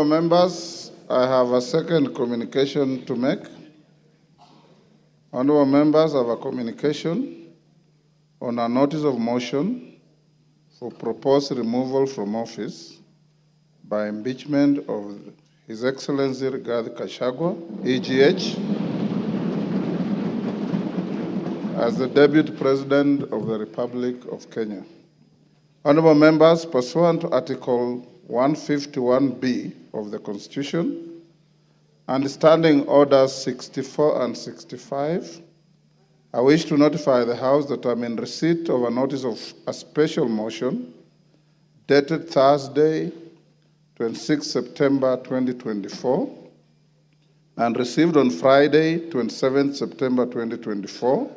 Members, I have a second communication to make. Honorable members, I have a communication on a notice of motion for proposed removal from office by impeachment of His Excellency Gachagua, EGH, as the Deputy President of the Republic of Kenya. Honorable members, pursuant to Article 151B of the Constitution and Standing Orders 64 and 65, I wish to notify the House that I'm in receipt of a notice of a special motion dated Thursday, 26 September 2024, and received on Friday, 27 September 2024,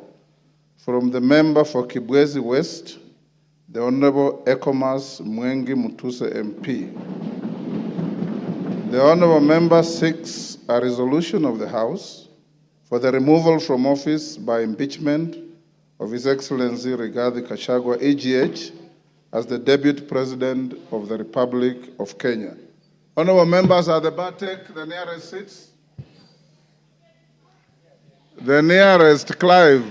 from the member for Kibwezi West, the Honorable Ekomas Mwengi Mutuse MP. The Honorable member seeks a resolution of the House for the removal from office by impeachment of His Excellency Rigathi Gachagua, EGH, as the Deputy President of the Republic of Kenya. Honorable members, at the bar, take the nearest seats. The nearest, Clive.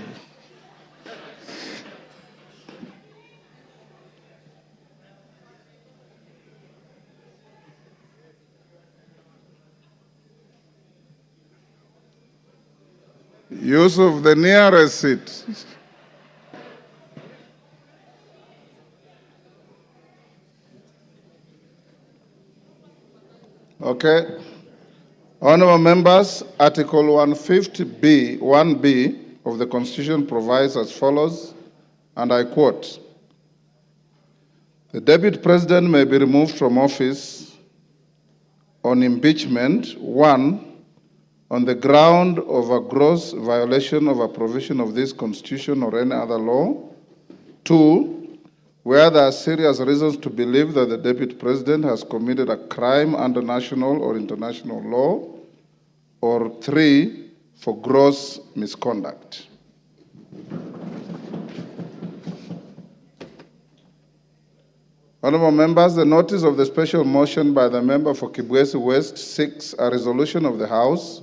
Yusuf, the nearest seat. Okay. Honorable members, Article 150B, 1B of the Constitution provides as follows, and I quote, "The Deputy President may be removed from office on impeachment, 1, on the ground of a gross violation of a provision of this Constitution or any other law. 2, where there are serious reasons to believe that the Deputy President has committed a crime under national or international law. Or 3, for gross misconduct." Honorable members, the notice of the special motion by the member for Kibwezi West seeks a resolution of the House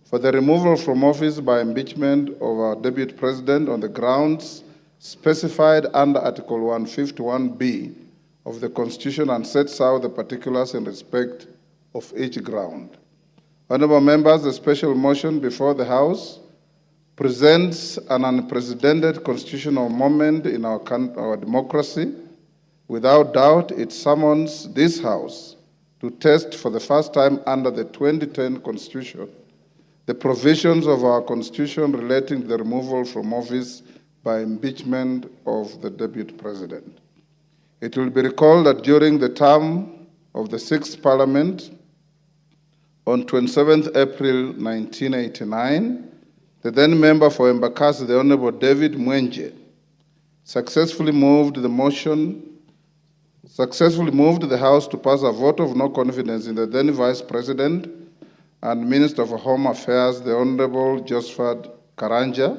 for the removal from office by impeachment of our Deputy President on the grounds specified under Article 151B of the Constitution and sets out the particulars in respect of each ground. Honorable members, the special motion before the House presents an unprecedented constitutional moment in our democracy. Without doubt, it summons this House to test for the first time under the 2010 Constitution the provisions of our Constitution relating to the removal from office by impeachment of the Deputy President. It will be recalled that during the term of the 6th Parliament, on 27th April 1989, the then member for Embakasi, the Honorable David Mwenje, successfully moved the House to pass a vote of no confidence in the then Vice President and Minister for Home Affairs, the Honorable Josephat Karanja.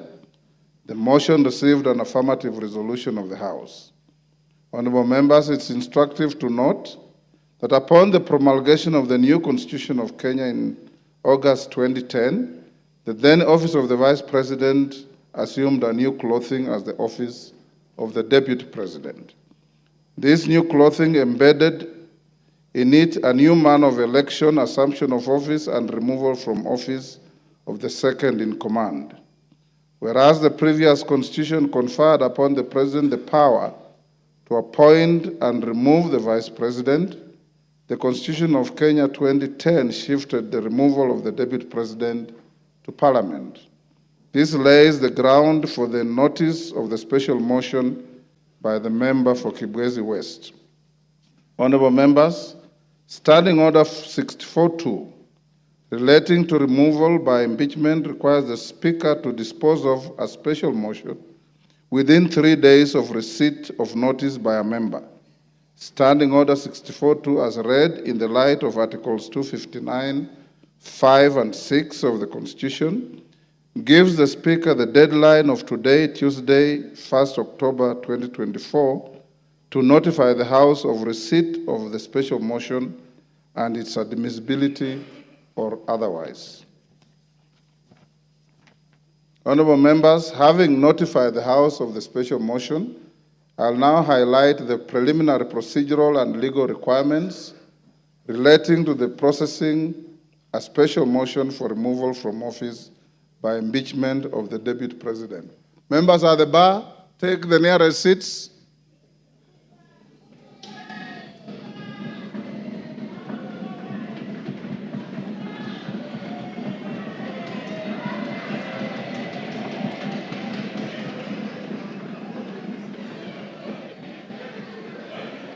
The motion received an affirmative resolution of the House. Honorable members, it's instructive to note that upon the promulgation of the new Constitution of Kenya in August 2010, the then office of the Vice President assumed a new clothing as the office of the Deputy President. This new clothing embedded in it a new manner of election, assumption of office, and removal from office of the second in command. Whereas the previous Constitution conferred upon the President the power to appoint and remove the Vice President, the Constitution of Kenya 2010 shifted the removal of the Deputy President to Parliament. This lays the ground for the notice of the special motion by the member for Kibwezi West. Honorable members, Standing Order 64.2 relating to removal by impeachment requires the Speaker to dispose of a special motion within 3 days of receipt of notice by a member. Standing Order 64.2 as read in the light of Articles 259, 5 and 6 of the Constitution gives the Speaker the deadline of today, Tuesday, 1st October 2024, to notify the House of receipt of the special motion and its admissibility or otherwise. Honorable members, having notified the House of the special motion, I'll now highlight the preliminary procedural and legal requirements relating to the processing a special motion for removal from office by impeachment of the Deputy President. Members at the bar, take the nearest seats.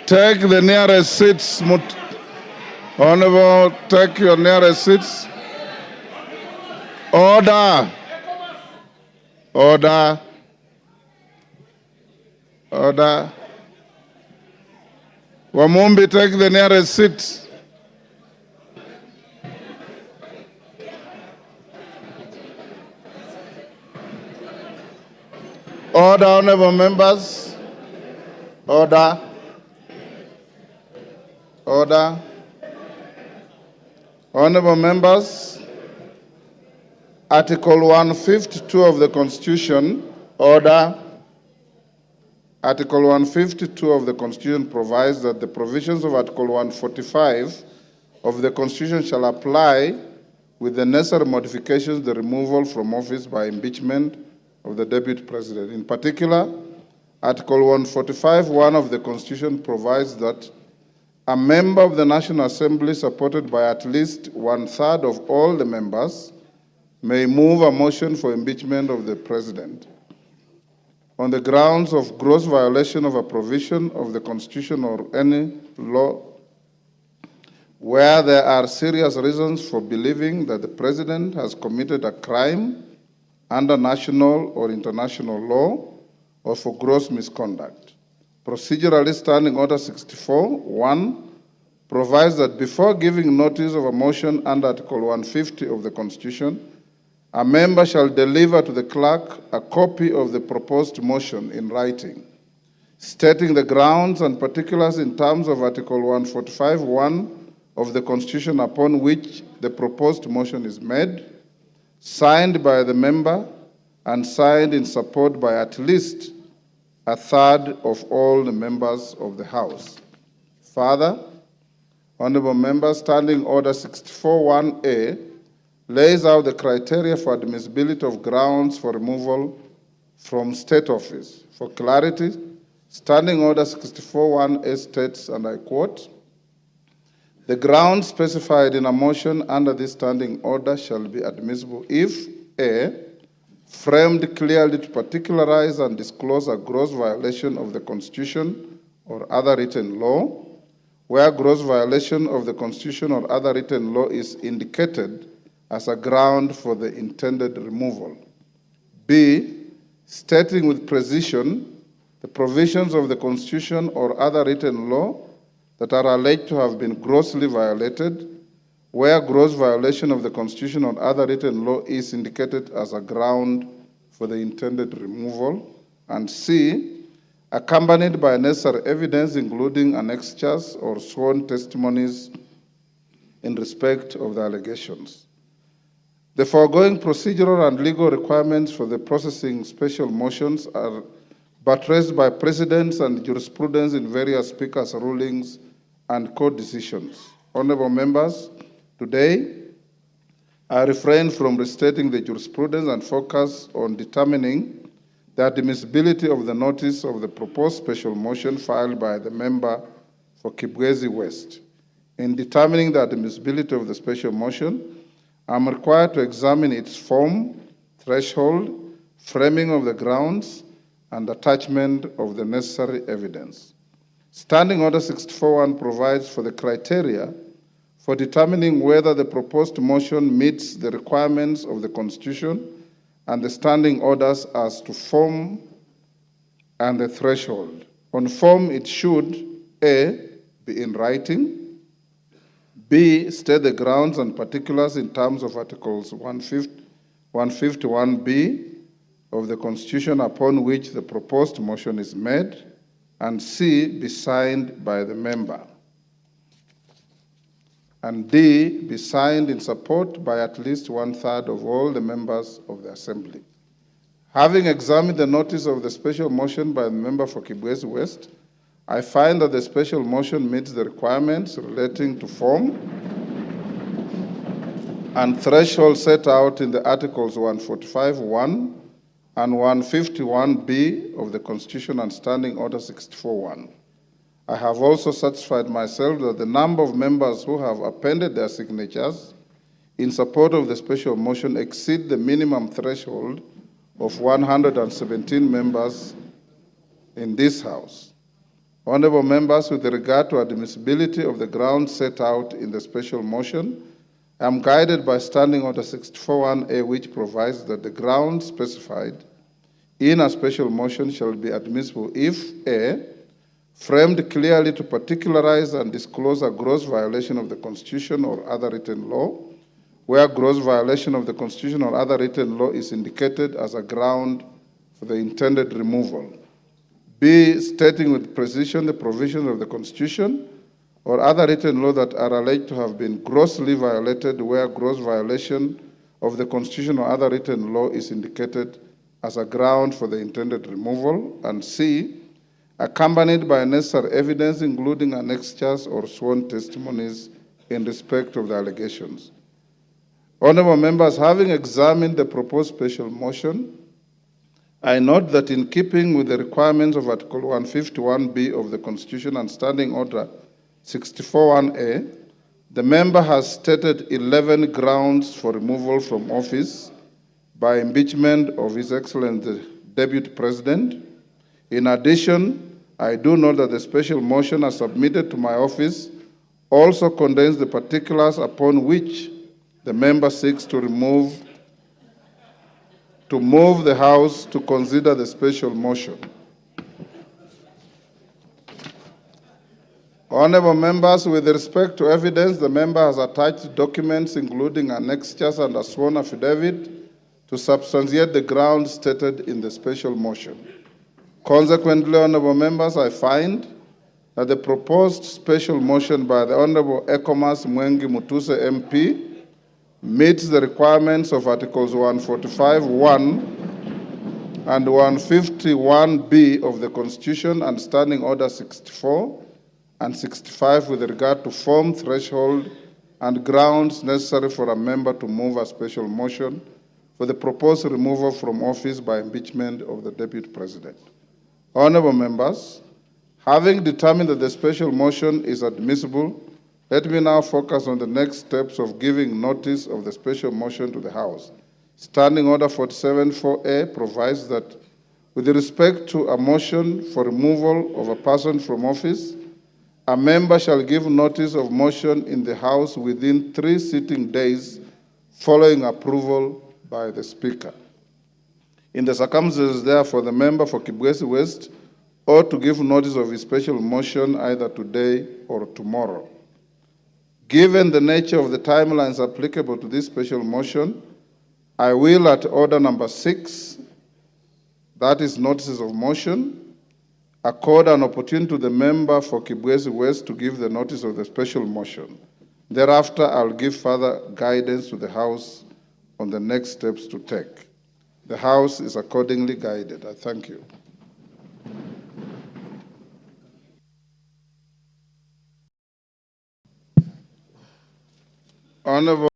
Take the nearest seats. Honorable, take your nearest seats. Order. Order. Order. Wamumbi, take the nearest seat. Order, honorable members. Order. Order. Honorable members, Article 152 of the Constitution, order. Article 152 of the Constitution provides that the provisions of Article 145 of the Constitution shall apply with the necessary modifications the removal from office by impeachment of the Deputy President. In particular, Article 145(1) of the Constitution provides that a member of the National Assembly supported by at least 1/3 of all the members may move a motion for impeachment of the President on the grounds of gross violation of a provision of the Constitution or any law where there are serious reasons for believing that the President has committed a crime under national or international law or for gross misconduct. Procedurally, Standing Order 64(1) provides that before giving notice of a motion under Article 150 of the Constitution, a member shall deliver to the clerk a copy of the proposed motion in writing, stating the grounds and particulars in terms of Article 145(1) of the Constitution upon which the proposed motion is made, signed by the member and signed in support by at least 1/3 of all the members of the House. Further, honorable members, Standing Order 64(1)A lays out the criteria for admissibility of grounds for removal from state office. For clarity, Standing Order 64(1)A states, and I quote, "The grounds specified in a motion under this standing order shall be admissible if A, framed clearly to particularize and disclose a gross violation of the Constitution or other written law, where gross violation of the Constitution or other written law is indicated as a ground for the intended removal. B, stating with precision the provisions of the Constitution or other written law that are alleged to have been grossly violated, where gross violation of the Constitution or other written law is indicated as a ground for the intended removal. And C, accompanied by necessary evidence, including annexures or sworn testimonies in respect of the allegations. The foregoing procedural and legal requirements for the processing special motions are buttressed by precedents and jurisprudence in various speakers' rulings and court decisions. Honorable members, today, I refrain from restating the jurisprudence and focus on determining the admissibility of the notice of the proposed special motion filed by the member for Kibwezi West. In determining the admissibility of the special motion, I'm required to examine its form, threshold, framing of the grounds, and attachment of the necessary evidence. Standing Order 64(1) provides for the criteria for determining whether the proposed motion meets the requirements of the Constitution and the standing orders as to form and the threshold. On form, it should A, be in writing, B, state the grounds and particulars in terms of Articles 151B of the Constitution upon which the proposed motion is made, and C, be signed by the member. and D, be signed in support by at least 1/3 of all the members of the Assembly. Having examined the notice of the special motion by the member for Kibwezi West, I find that the special motion meets the requirements relating to form and threshold set out in the Articles 145(1) and 151(b) of the Constitution and Standing Order 64(1). I have also satisfied myself that the number of members who have appended their signatures in support of the special motion exceed the minimum threshold of 117 members in this House. Honorable members, with regard to admissibility of the grounds set out in the special motion, I am guided by Standing Order 64(1)A, which provides that the grounds specified in a special motion shall be admissible if A, framed clearly to particularize and disclose a gross violation of the Constitution or other written law, where gross violation of the Constitution or other written law is indicated as a ground for the intended removal. B, stating with precision the provisions of the Constitution or other written law that are alleged to have been grossly violated, where gross violation of the Constitution or other written law is indicated as a ground for the intended removal. And C, accompanied by necessary evidence, including annexures or sworn testimonies in respect of the allegations. Honorable members, having examined the proposed special motion, I note that in keeping with the requirements of Article 151(b) of the Constitution and Standing Order 64(1)A, the member has stated 11 grounds for removal from office by impeachment of His Excellency the Deputy President. In addition, I do note that the special motion as submitted to my office also contains the particulars upon which the member seeks to move the House to consider the special motion. Honorable members, with respect to evidence, the member has attached documents including annexures and a sworn affidavit to substantiate the grounds stated in the special motion. Consequently, honorable members, I find that the proposed special motion by the Honorable Ekomas Mwengi Mutuse MP meets the requirements of Articles 145(1) and 151(b) of the Constitution and Standing Order 64 and 65 with regard to form, threshold, and grounds necessary for a member to move a special motion for the proposed removal from office by impeachment of the Deputy President. Honorable members, having determined that the special motion is admissible, let me now focus on the next steps of giving notice of the special motion to the House. Standing Order 47(4)A provides that with respect to a motion for removal of a person from office, a member shall give notice of motion in the House within 3 sitting days following approval by the Speaker. In the circumstances, therefore, the member for Kibwezi West ought to give notice of his special motion either today or tomorrow. Given the nature of the timelines applicable to this special motion, I will, at order number 6, that is notices of motion, accord an opportunity to the member for Kibwezi West to give the notice of the special motion. Thereafter, I'll give further guidance to the House on the next steps to take. The House is accordingly guided. I thank you. Honorable